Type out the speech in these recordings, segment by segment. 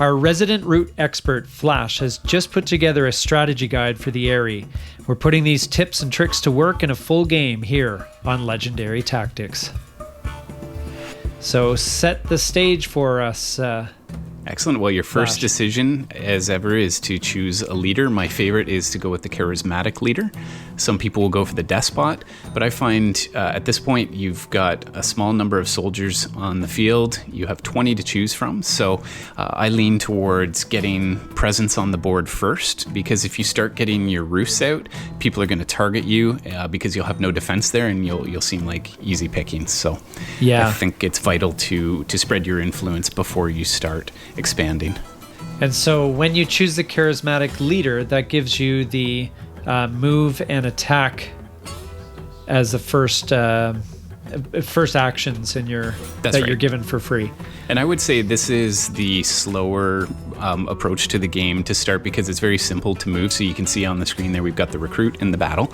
Our resident route expert, Flash, has just put together a strategy guide for the Eyrie. We're putting these tips and tricks to work in a full game here on Legendary Tactics. So set the stage for us. Excellent. Well, your first decision, as ever, is to choose a leader. My favorite is to go with the charismatic leader. Some people will go for the despot, but I find at this point you've got a small number of soldiers on the field. You have 20 to choose from, so I lean towards getting presence on the board first, because if you start getting your roosts out, people are going to target you because you'll have no defense there, and you'll seem like easy pickings. So I think it's vital to spread your influence before you start expanding. And so when you choose the charismatic leader, that gives you the move and attack as the first actions in your you're given for free. And I would say this is the slower approach to the game to start, because it's very simple to move. So you can see on the screen there we've got the recruit in the battle.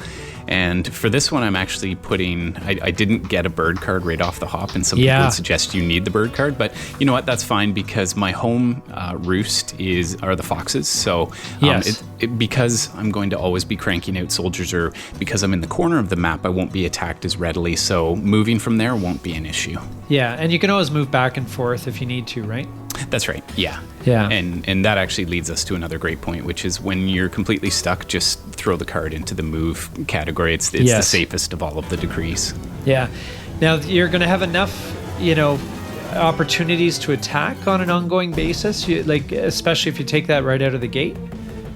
And for this one, I'm actually putting, I didn't get a bird card right off the hop, and some people would suggest you need the bird card, but you know what, that's fine, because my home roost are the foxes. So because I'm going to always be cranking out soldiers, or because I'm in the corner of the map, I won't be attacked as readily. So moving from there won't be an issue. Yeah, and you can always move back and forth if you need to, right? That's right. Yeah. And that actually leads us to another great point, which is when you're completely stuck, just throw the card into the move category. It's the safest of all of the decrees. Yeah. Now you're going to have enough, opportunities to attack on an ongoing basis. Especially if you take that right out of the gate.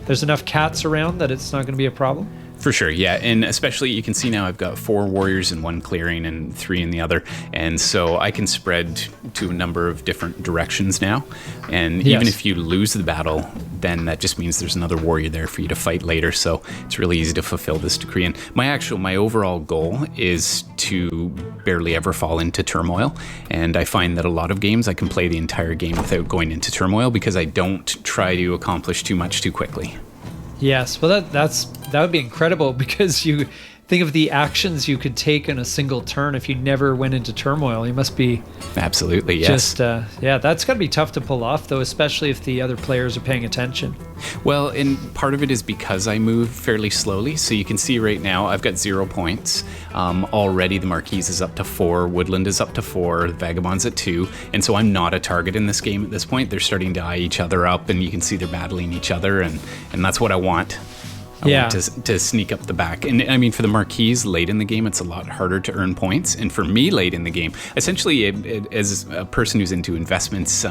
There's enough cats around that it's not going to be a problem. For sure, yeah. And especially you can see now I've got 4 warriors in one clearing and 3 in the other. And so I can spread to a number of different directions now. And even if you lose the battle, then that just means there's another warrior there for you to fight later. So it's really easy to fulfill this decree. And my overall goal is to barely ever fall into turmoil. And I find that a lot of games I can play the entire game without going into turmoil, because I don't try to accomplish too much too quickly. Yes, well that would be incredible, because you think of the actions you could take in a single turn if you never went into turmoil. You must be absolutely yes. That's got to be tough to pull off, though, especially if the other players are paying attention. Well, and part of it is because I move fairly slowly. So you can see right now I've got 0 points. Already the Marquise is up to 4, Woodland is up to 4, the Vagabonds at 2, and so I'm not a target in this game at this point. They're starting to eye each other up, and you can see they're battling each other, and that's what I want. I want to sneak up the back. And I mean, for the Marquise late in the game, it's a lot harder to earn points. And for me late in the game, essentially as a person who's into investments,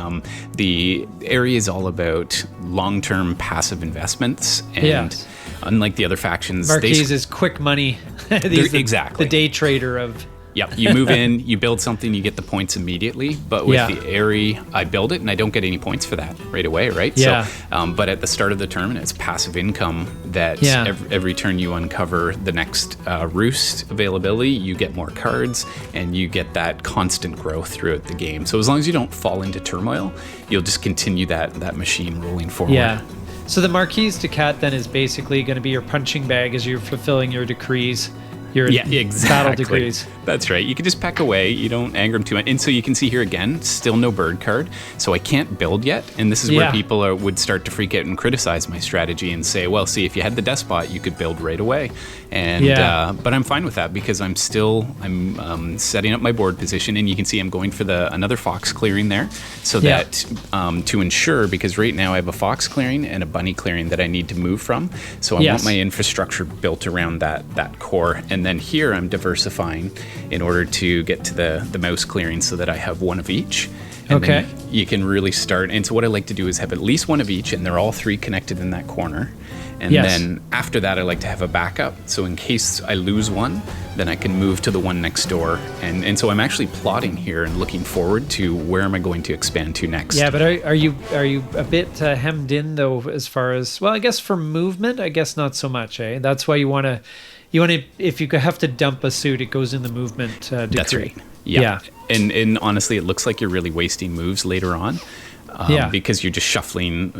the area is all about long-term passive investments. And unlike the other factions, Marquise is quick money. Exactly. The day trader of... Yep, you move in, you build something, you get the points immediately. But with the Eyrie, I build it and I don't get any points for that right away, right? Yeah. So, but at the start of the turn, it's passive income that every turn you uncover the next roost availability, you get more cards, and you get that constant growth throughout the game. So as long as you don't fall into turmoil, you'll just continue that machine rolling forward. Yeah. So the Marquise de Cat then is basically going to be your punching bag as you're fulfilling your decrees. Battle decrees. That's right. You can just peck away. You don't anger them too much. And so you can see here again, still no bird card. So I can't build yet. And this is where people would start to freak out and criticize my strategy and say, well, see, if you had the despot, you could build right away. And but I'm fine with that, because I'm setting up my board position, and you can see I'm going for another fox clearing there, so that to ensure, because right now I have a fox clearing and a bunny clearing that I need to move from. So I want my infrastructure built around that core. And then here I'm diversifying in order to get to the mouse clearing, so that I have one of each. And then you can really start. And so what I like to do is have at least one of each, and they're all 3 connected in that corner. And then after that, I like to have a backup. So in case I lose one, then I can move to the one next door. And so I'm actually plotting here and looking forward to where am I going to expand to next. Yeah, but are you a bit hemmed in, though, as far as, well, I guess for movement, I guess not so much, eh? That's why you want to, if you have to dump a suit, it goes in the movement decree. That's right. Yeah. And honestly, it looks like you're really wasting moves later on. because you're just shuffling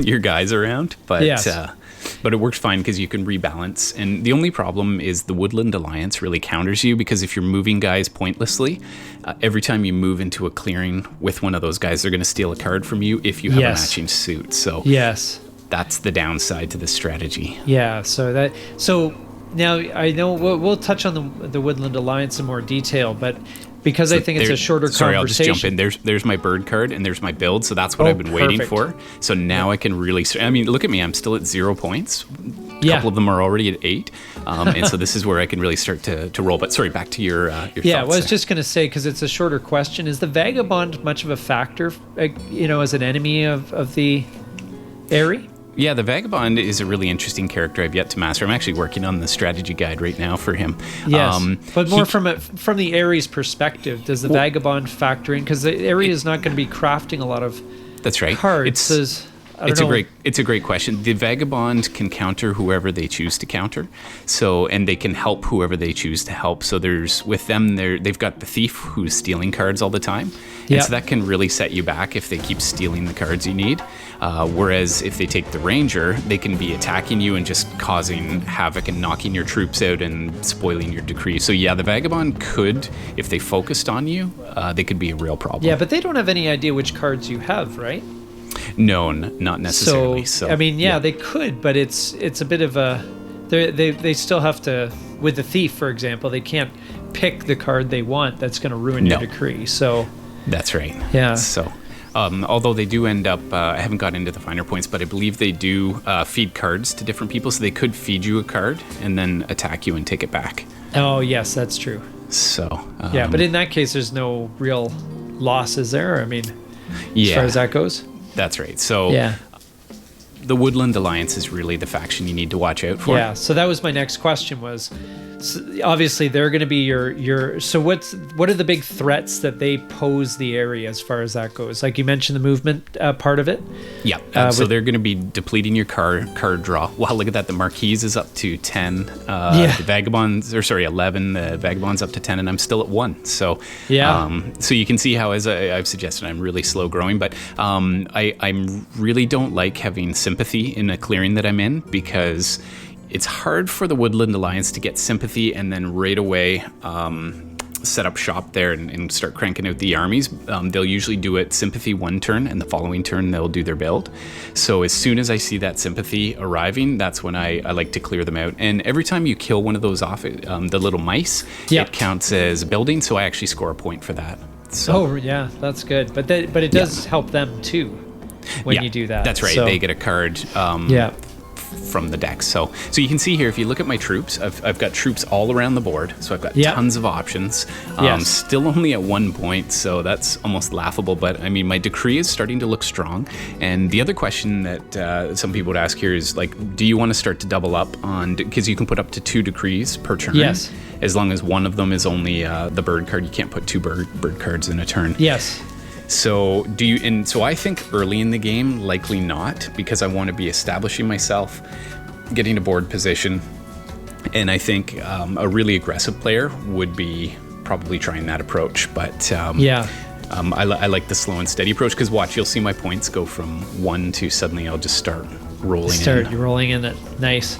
your guys around. But but it works fine because you can rebalance. And the only problem is the Woodland Alliance really counters you, because if you're moving guys pointlessly, every time you move into a clearing with one of those guys, they're going to steal a card from you if you have a matching suit. So that's the downside to this strategy. Yeah. So now I know we'll touch on the Woodland Alliance in more detail, but because I think it's a shorter conversation. I'll just jump in. There's my bird card and there's my build. So that's what I've been waiting for. So now I can really, I mean, look at me. I'm still at 0 points. A couple of them are already at 8. And so this is where I can really start to roll. But sorry, back to your thoughts. Well, I was just going to say, because it's a shorter question, is the Vagabond much of a factor, as an enemy of the Eyrie? Yeah, the Vagabond is a really interesting character I've yet to master. I'm actually working on the strategy guide right now for him. Yes, but more from the Eyrie's perspective, does the Vagabond factor in? Because the Eyrie is not going to be crafting a lot of cards. It's a great question. The Vagabond can counter whoever they choose to counter, and they can help whoever they choose to help. So they've got the Thief who's stealing cards all the time, and so that can really set you back if they keep stealing the cards you need. Whereas if they take the Ranger, they can be attacking you and just causing havoc and knocking your troops out and spoiling your decree. So yeah, the Vagabond could, if they focused on you, they could be a real problem. Yeah, but they don't have any idea which cards you have, right? No, not necessarily. So I mean, they could, but it's a bit of a they still have to, with the Thief, for example, they can't pick the card they want that's going to ruin your decree. So that's right. Yeah. So although they do end up, I haven't got into the finer points, but I believe they do feed cards to different people, so they could feed you a card and then attack you and take it back. Oh yes, that's true. So but in that case, there's no real losses there. I mean, as far as that goes. That's right. So the Woodland Alliance is really the faction you need to watch out for. Yeah. So that was my next question was, obviously they're going to be your. So what are the big threats that they pose the area as far as that goes? Like you mentioned, the movement part of it. Yeah. So they're going to be depleting your card draw. Wow, look at that. The Marquise is up to 10. The Vagabonds, 11. The Vagabonds up to 10, and I'm still at 1. So so you can see how, as I've suggested, I'm really slow growing. But I really don't like having sympathy in a clearing that I'm in, because it's hard for the Woodland Alliance to get sympathy and then right away set up shop there and start cranking out the armies. They'll usually do it sympathy one turn, and the following turn they'll do their build. So as soon as I see that sympathy arriving, that's when I like to clear them out. And every time you kill one of those off, the little mice, it counts as building, so I actually score a point for that. So, that's good. But it does help them too when you do that. That's right. So, they get a card from the deck. So you can see here, if you look at my troops, I've got troops all around the board. So I've got tons of options. Still only at 1 point, so that's almost laughable. But I mean, my decree is starting to look strong. And the other question that some people would ask here is, like, do you want to start to double up on, because you can put up to 2 decrees per turn. Yes. As long as one of them is only the bird card. You can't put 2 bird cards in a turn. Yes. So so I think early in the game, likely not, because I want to be establishing myself, getting a board position, and I think a really aggressive player would be probably trying that approach. But I like the slow and steady approach, because watch, you'll see my points go from 1 to suddenly I'll just start rolling in. You're rolling in it. Nice.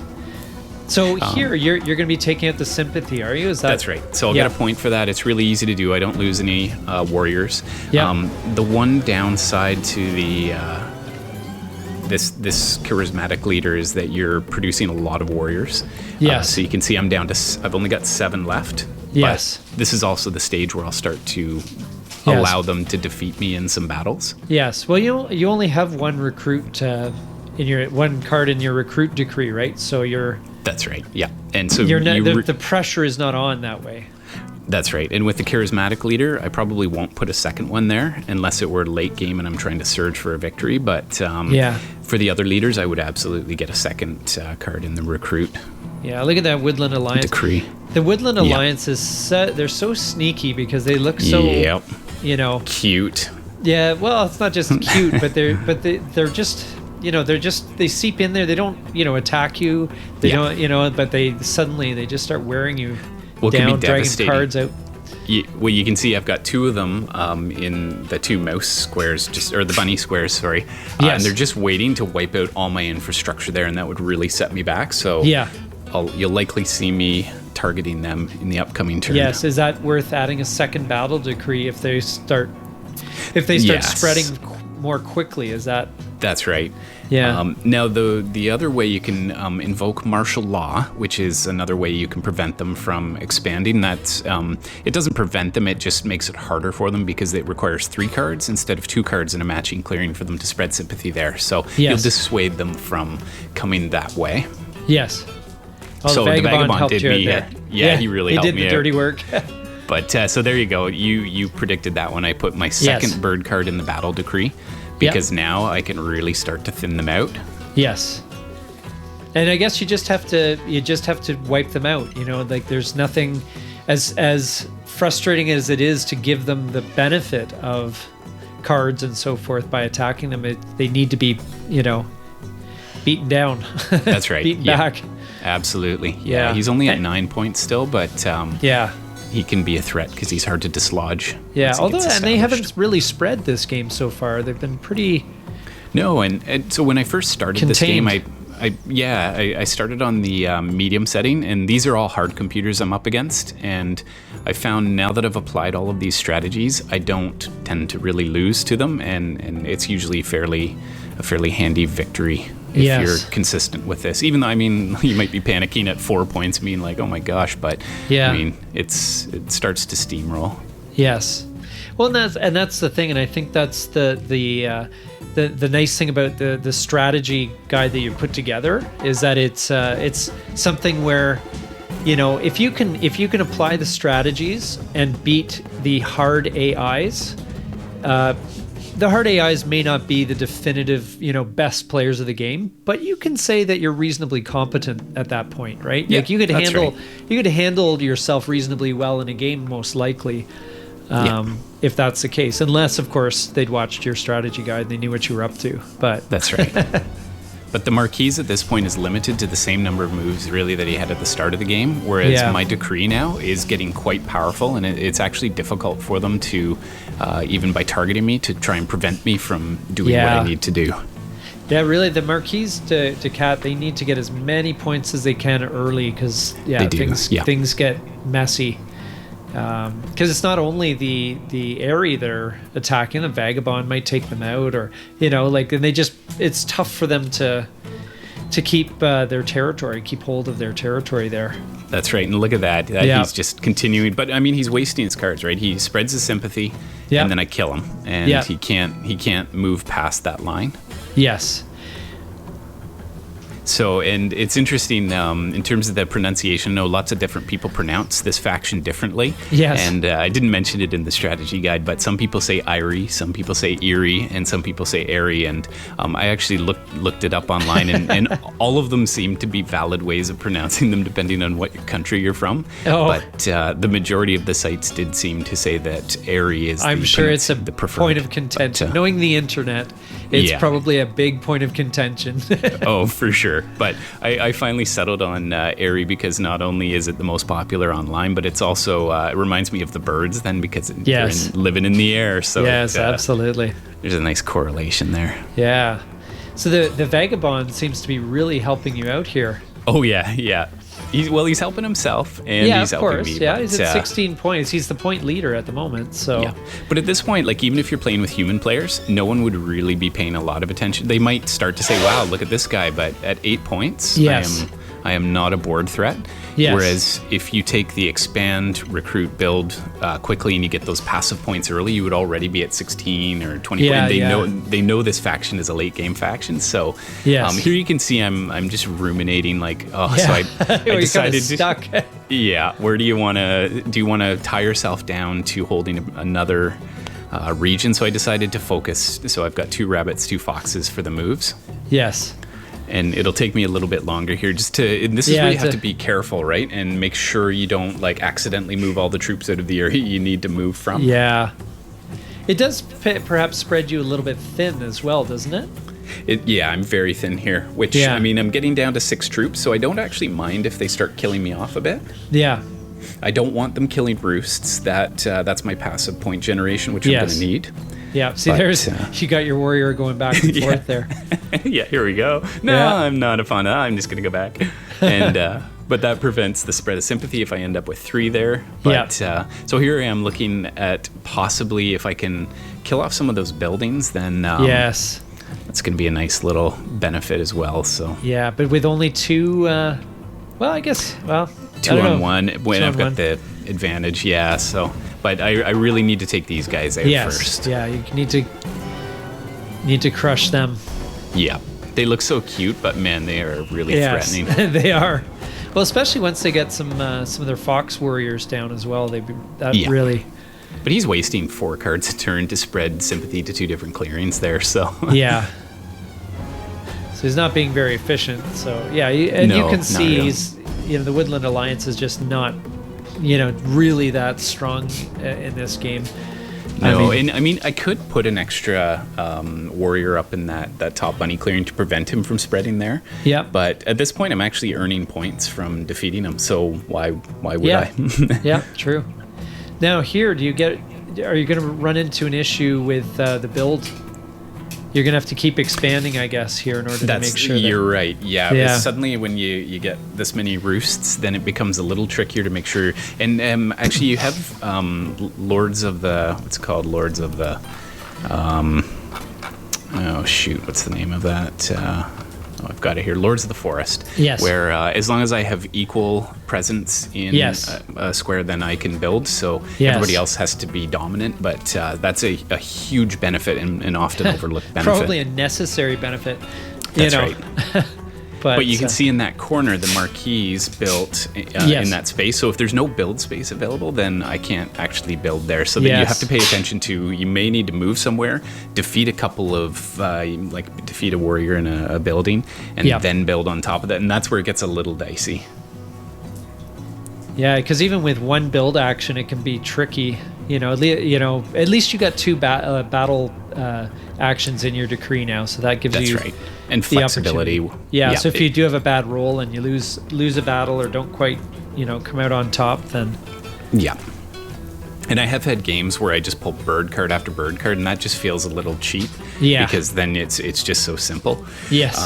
So here, you're going to be taking out the sympathy, are you? That's right. So I'll get a point for that. It's really easy to do. I don't lose any warriors. The one downside to the this charismatic leader is that you're producing a lot of warriors. So you can see I've only got 7 left. Yes. But this is also the stage where I'll start to allow them to defeat me in some battles. Yes. Well, you only have 1 recruit in your 1 card in your recruit decree, right? So That's right. Yeah. And so the pressure is not on that way. That's right. And with the charismatic leader, I probably won't put a second one there unless it were late game and I'm trying to surge for a victory. But for the other leaders, I would absolutely get a second card in the recruit. Yeah, look at that Woodland Alliance. Decree. The Woodland Alliance is they're so sneaky because they look so cute. Yeah, well, it's not just cute, but they're just they seep in there. They don't, attack you. They don't, but they just start wearing you down, dragging cards out. you can see I've got two of them in the two mouse squares, or the bunny squares, sorry. And they're just waiting to wipe out all my infrastructure there, and that would really set me back. So you'll likely see me targeting them in the upcoming turn. Yes, is that worth adding a second battle decree if they start spreading more quickly? Is that? That's right. Yeah. Now, the other way you can invoke martial law, which is another way you can prevent them from expanding. That's it doesn't prevent them; it just makes it harder for them because it requires 3 cards instead of 2 cards in a matching clearing for them to spread sympathy there. So you'll dissuade them from coming that way. Yes. Oh, so the Vagabond did me. He really helped me. He did the dirty work. But so there you go. You predicted that when I put my second bird card in the battle decree, because now I can really start to thin them out. Yes. And I guess you just have to wipe them out. You know, like there's nothing as frustrating as it is to give them the benefit of cards and so forth by attacking them. They need to be, beaten down. That's right. Beaten back. Absolutely. Yeah. He's only at 9 points still, but he can be a threat because he's hard to dislodge. Yeah, and they haven't really spread this game so far. They've been pretty. No, and so when I first started this game, I started on the medium setting, and these are all hard computers I'm up against, and I found now that I've applied all of these strategies, I don't tend to really lose to them, and it's usually a fairly handy victory if you're consistent with this. Even though, I mean, you might be panicking at 4 points, being like, oh my gosh, but I mean, it starts to steamroll. Yes. Well, and that's the thing, and I think that's the nice thing about the strategy guide that you put together is that it's something where, if you can apply the strategies and beat the hard AIs. The hard AIs may not be the definitive, best players of the game, but you can say that you're reasonably competent at that point, right? Yeah, like you could handle yourself reasonably well in a game, most likely, if that's the case. Unless, of course, they'd watched your strategy guide and they knew what you were up to. But that's right. But the Marquise at this point is limited to the same number of moves, really, that he had at the start of the game, whereas my decree now is getting quite powerful, and it's actually difficult for them to, even by targeting me, to try and prevent me from doing what I need to do. Yeah, really, the Marquise de Cat, they need to get as many points as they can early, because things get messy. Because it's not only the Eyrie that are attacking, the Vagabond might take them out, or and it's tough for them to keep their territory, keep hold of their territory there. That's right, and look at that. He's just continuing, but I mean, he's wasting his cards, right? He spreads his sympathy, and then I kill him, and he can't move past that line. Yes. So, and it's interesting in terms of the pronunciation. I know lots of different people pronounce this faction differently. Yes. And I didn't mention it in the strategy guide, but some people say Eyrie, some people say Eyrie, and some people say Eyrie. And I actually looked it up online, and all of them seem to be valid ways of pronouncing them depending on what country you're from. Oh. But the majority of the sites did seem to say that Eyrie is I'm sure it's the preferred point of contention. Knowing the internet, it's probably a big point of contention. Oh, for sure. But I finally settled on Eyrie because not only is it the most popular online, but it's also it reminds me of the birds then, because they're living in the air. So yes, absolutely. There's a nice correlation there. Yeah. So the Vagabond seems to be really helping you out here. Oh yeah. He's helping himself, and he's helping me. Yeah, he's at 16 points. He's the point leader at the moment. So yeah. But at this point, like, even if you're playing with human players, no one would really be paying a lot of attention. They might start to say, "Wow, look at this guy," but at 8 points, I am not a board threat. Yes. Whereas if you take the expand, recruit, build quickly, and you get those passive points early, you would already be at 16 or 20. They know this faction is a late game faction. So here you can see I'm just ruminating, like, so I decided stuck. Where do you want to tie yourself down to holding another region? So I decided to focus. So I've got 2 rabbits, 2 foxes for the moves. Yes. And it'll take me a little bit longer here and this is where you have to be careful, right? And make sure you don't accidentally move all the troops out of the area you need to move from. Yeah. It does perhaps spread you a little bit thin as well, doesn't it? I'm very thin here, which, I mean, I'm getting down to 6 troops, so I don't actually mind if they start killing me off a bit. Yeah. I don't want them killing roosts. That's my passive point generation, which I'm going to need. Yeah, see, there's you got your warrior going back and forth there. Yeah, here we go. No, I'm not a fan. I'm just going to go back. And but that prevents the spread of sympathy if I end up with 3 there. But so here I am looking at possibly if I can kill off some of those buildings, then yes, that's going to be a nice little benefit as well. So yeah, but with only 2, well, I guess 2 on 1 when I've got the advantage. Yeah, so. But I really need to take these guys out first. Yeah, you need to crush them. Yeah, they look so cute, but man, they are really threatening. They are. Well, especially once they get some of their fox warriors down as well. Really. But he's wasting 4 cards a turn to spread sympathy to 2 different clearings there. So yeah. So he's not being very efficient. So yeah, you can see he's the Woodland Alliance is just not. Really that strong in this game. No, I mean, I could put an extra warrior up in that top bunny clearing to prevent him from spreading there. Yeah. But at this point, I'm actually earning points from defeating him, so why would I? Yeah, true. Now here, are you going to run into an issue with the build? You're going to have to keep expanding, I guess, here in order to make sure you're right. Yeah. Suddenly when you get this many roosts, then it becomes a little trickier to make sure. And actually you have Lords of the... What's it called? Lords of the... oh, shoot. What's the name of that? I've got it here. Lords of the Forest. Yes. Where as long as I have equal presence in a square, then I can build. So everybody else has to be dominant. But that's a huge benefit and often overlooked benefit. Probably a necessary benefit. That's right. But you can see in that corner the Marquise built in that space. So if there's no build space available, then I can't actually build there. So then you have to pay attention to, you may need to move somewhere, defeat a couple of, defeat a warrior in a building, and then build on top of that. And that's where it gets a little dicey. Yeah, because even with one build action, it can be tricky. At least you got 2 battle actions in your decree now, so that gives you right. And flexibility. Yeah, so if you do have a bad roll and you lose a battle or don't quite come out on top, then And I have had games where I just pull bird card after bird card, and that just feels a little cheap. Yeah. Because then it's just so simple. Yes.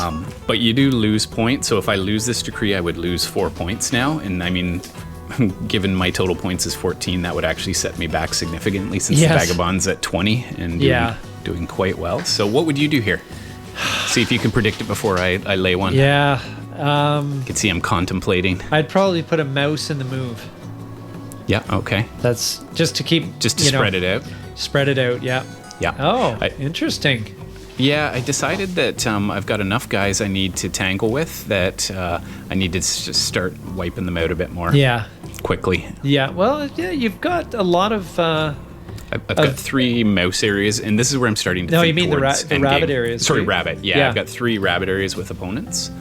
But you do lose points. So if I lose this decree, I would lose 4 points now. And I mean, given my total points is 14, that would actually set me back significantly since the Vagabond's at 20 and doing quite well. So what would you do here? See if you can predict it before I lay one. Yeah. You can see I'm contemplating. I'd probably put a mouse in the move. Yeah, okay. That's just to keep... Just to spread it out? Spread it out, yeah. Yeah. Oh, interesting. Yeah, I decided that I've got enough guys I need to tangle with that I need to just start wiping them out a bit more. Yeah. Quickly. Yeah, well, you've got a lot of... I've got 3 mouse areas, and this is where I'm starting to think. No, you mean the rabbit areas. Sorry, rabbit. Yeah, I've got 3 rabbit areas with opponents.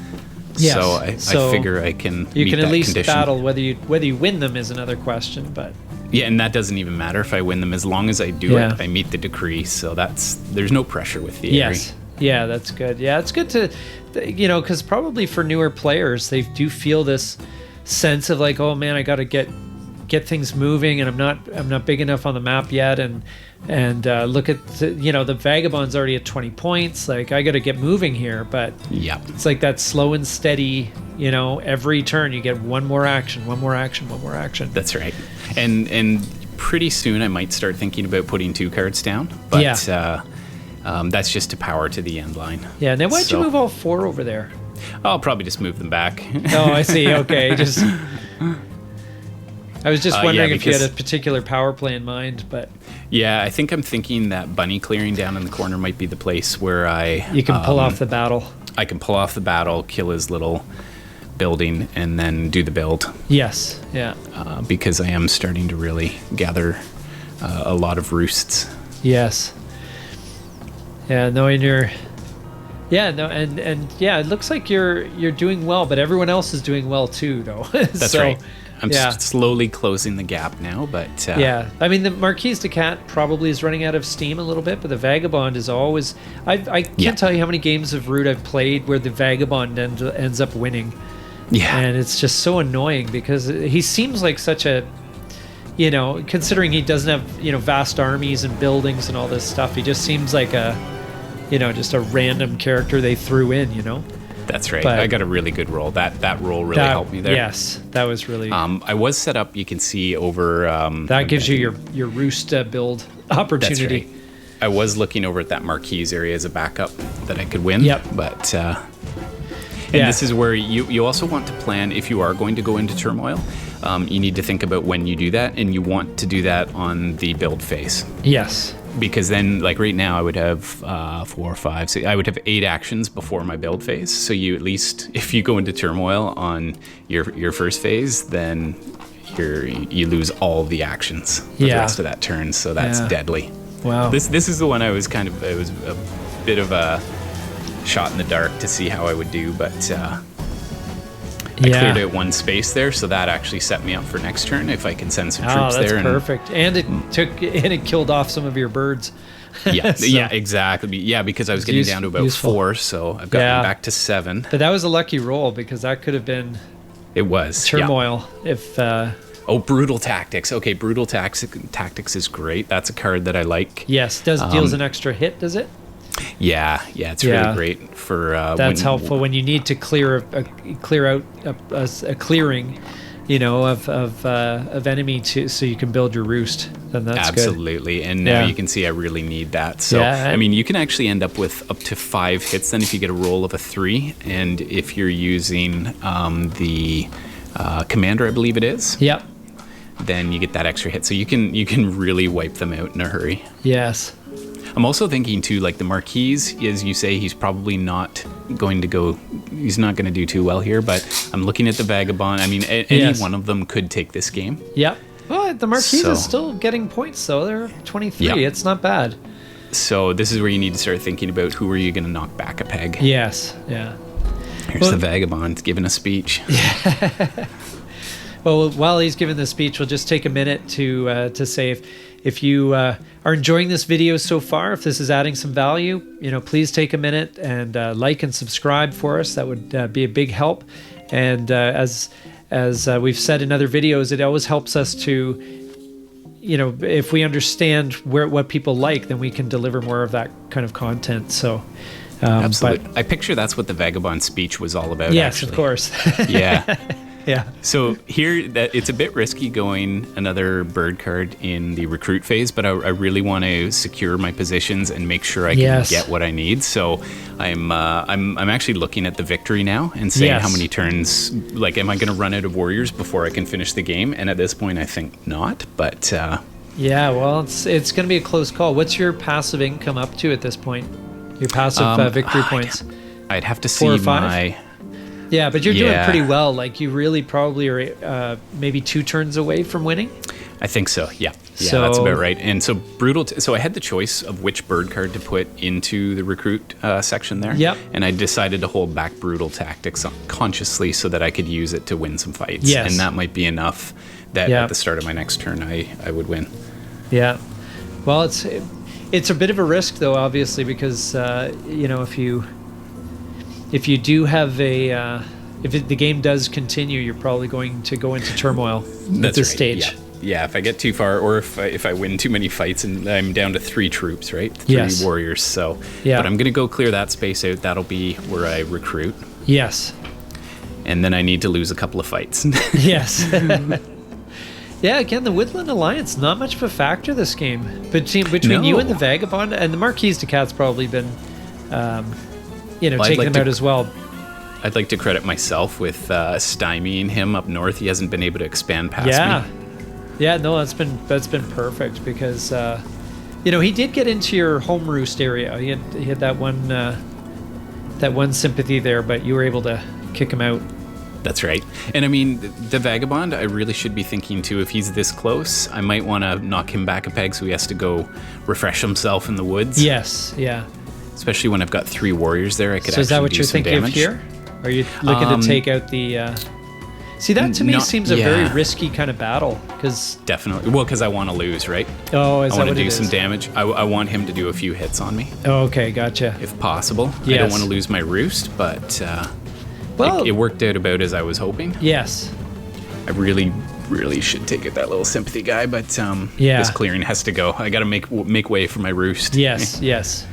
Yes. So I figure I can meet at least condition. battle. Whether you win them is another question, but... Yeah, and that doesn't even matter if I win them. As long as I do it, I meet the decree. So there's no pressure with the Eyrie. Yes. Yeah, that's good. Yeah, it's good to, because probably for newer players, they do feel this sense of like, oh man, I got to get things moving, and I'm not big enough on the map yet, and look at the Vagabond's already at 20 points. Like I got to get moving here, but it's like that slow and steady. Every turn you get one more action. That's right, and pretty soon I might start thinking about putting 2 cards down, but that's just to power to the end line. Yeah. Now why'd you move all 4 over there? I'll probably just move them back. Oh, I see. Okay, just. I was just wondering if you had a particular power play in mind, but... Yeah, I think I'm thinking that bunny clearing down in the corner might be the place where You can pull off the battle. I can pull off the battle, kill his little building, and then do the build. Yes, yeah. Because I am starting to really gather a lot of roosts. Yes. Yeah, knowing you're... Yeah, no, and it looks like you're doing well, but everyone else is doing well too, though. That's right. I'm slowly closing the gap now, but... yeah, I mean, the Marquise de Cat probably is running out of steam a little bit, but the Vagabond is always... I can't tell you how many games of Root I've played where the Vagabond ends up winning. Yeah. And it's just so annoying because he seems like such a, considering he doesn't have, vast armies and buildings and all this stuff, he just seems like a, just a random character they threw in, That's right. But I got a really good roll. That roll really helped me there. Yes, that was really... I was set up, you can see, over... that gives you your roost build opportunity. That's right. I was looking over at that Marquise area as a backup that I could win. Yep. But... this is where you also want to plan, if you are going to go into turmoil, you need to think about when you do that, and you want to do that on the build phase. Yes. Because then, like right now, I would have 4 or 5, 6, I would have 8 actions before my build phase. So you at least, if you go into turmoil on your first phase, then you lose all the actions for the rest of that turn. So that's deadly. Wow. This is the one I was it was a bit of a shot in the dark to see how I would do, but I cleared out 1 space there, so that actually set me up for next turn if I can send some troops there. Perfect. And it killed off some of your birds. Yeah, yeah, exactly. Yeah, because I was getting down to about 4, so I've gotten back to 7. But that was a lucky roll because that could have been turmoil if. Brutal tactics. Okay, brutal tactics is great. That's a card that I like. Yes, deals an extra hit, does it? Yeah, it's really great for. That's helpful when you need to clear out a clearing, of enemy so you can build your roost. Then that's absolutely. Good. And now you can see I really need that. So I mean, you can actually end up with up to 5 hits then if you get a roll of a 3, and if you're using the commander, I believe it is. Yep. Then you get that extra hit, so you can really wipe them out in a hurry. Yes. I'm also thinking too, like the Marquise, as you say, he's probably not going to go. He's not going to do too well here. But I'm looking at the Vagabond. I mean, any one of them could take this game. Yep. Well, the Marquise is still getting points, though. They're 23. Yep. It's not bad. So this is where you need to start thinking about who are you going to knock back a peg. Yes. Yeah. Here's the Vagabond giving a speech. Yeah. Well, while he's giving the speech, we'll just take a minute to say if you are enjoying this video so far, if this is adding some value, please take a minute and like and subscribe for us. That would be a big help. And as we've said in other videos, it always helps us to, if we understand what people like, then we can deliver more of that kind of content. So. Absolutely. I picture that's what the Vagabond speech was all about. Yes, actually. Of course. Yeah. Yeah. So here, it's a bit risky going another bird card in the recruit phase, but I really want to secure my positions and make sure I can get what I need. So I'm actually looking at the victory now and saying how many turns. Like, am I going to run out of warriors before I can finish the game? And at this point, I think not. But yeah, well, it's going to be a close call. What's your passive income up to at this point? Your passive victory points? I'd have to see my. Yeah, but you're doing pretty well. Like, you really probably are maybe 2 turns away from winning. I think so. Yeah, so, that's about right. And so brutal. So I had the choice of which bird card to put into the recruit section there. Yep. And I decided to hold back brutal tactics consciously so that I could use it to win some fights. Yes. And that might be enough that at the start of my next turn I would win. Yeah. Well, it's a bit of a risk though, obviously, because if you do have the game does continue, you're probably going to go into turmoil at this stage. Yeah, if I get too far, or if I win too many fights, and I'm down to 3 troops, right? 3 warriors. So, but I'm going to go clear that space out. That'll be where I recruit. Yes. And then I need to lose a couple of fights. Yes. Yeah, again, the Woodland Alliance, not much of a factor this game. Between you and the Vagabond, and the Marquise de Cat's probably been... taking them out as well. I'd like to credit myself with stymieing him up north. He hasn't been able to expand past me. Yeah, no, that's been perfect because he did get into your home roost area. He had that one sympathy there, but you were able to kick him out. That's right. And I mean, the Vagabond, I really should be thinking too, if he's this close, I might want to knock him back a peg so he has to go refresh himself in the woods. Yes, yeah. Especially when I've got 3 warriors there, I could actually do some damage. So is that what you're thinking of here? Are you looking to take out the... See, that to me seems a very risky kind of battle. Definitely. Well, because I want to lose, right? Oh, is that what it is? I want to do some damage. I want him to do a few hits on me. Oh, okay, gotcha. If possible. Yes. I don't want to lose my roost, but... Well, it worked out about as I was hoping. Yes. I really should take out that little sympathy guy, but this clearing has to go. I got to make way for my roost. Yes, yes.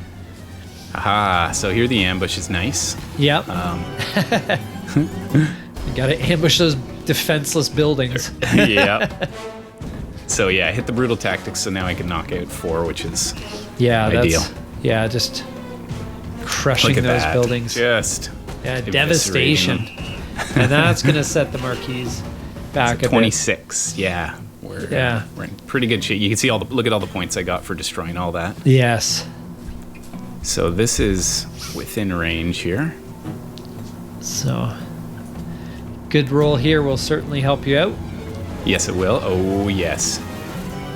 Aha, so here the ambush is nice. Yep. You got to ambush those defenseless buildings. Yeah. So I hit the brutal tactics, so now I can knock out 4, which is ideal. Just crushing those buildings. Just devastation. And that's going to set the Marquise back a 26. Yeah. We're in pretty good shape. You can see look at all the points I got for destroying all that. Yes. So this is within range here. So good roll here will certainly help you out. Yes, it will. Oh, yes.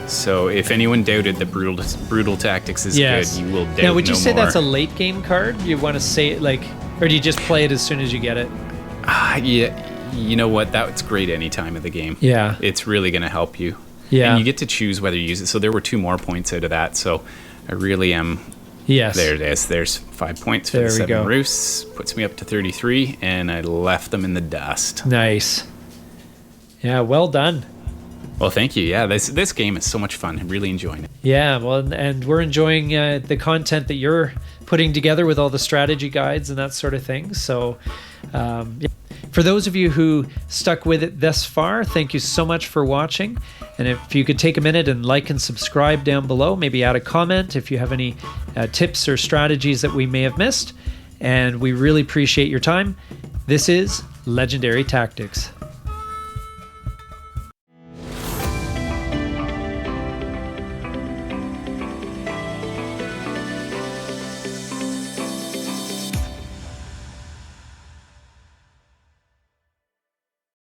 So if anyone doubted that brutal tactics is good, you will doubt. Now, would you say that's a late game card? You want to say it or do you just play it as soon as you get it? Yeah. You know what? That's great any time of the game. Yeah. It's really going to help you. Yeah. And you get to choose whether you use it. So there were 2 more points out of that. So I really am. Yes. There it is. There's 5 points for the 7 roosts. Puts me up to 33, and I left them in the dust. Nice. Yeah, well done. Well, thank you. Yeah, this game is so much fun. I'm really enjoying it. Yeah, well, and we're enjoying the content that you're putting together with all the strategy guides and that sort of thing. So, for those of you who stuck with it thus far, thank you so much for watching. And if you could take a minute and like and subscribe down below, maybe add a comment if you have any tips or strategies that we may have missed. And we really appreciate your time. This is Legendary Tactics.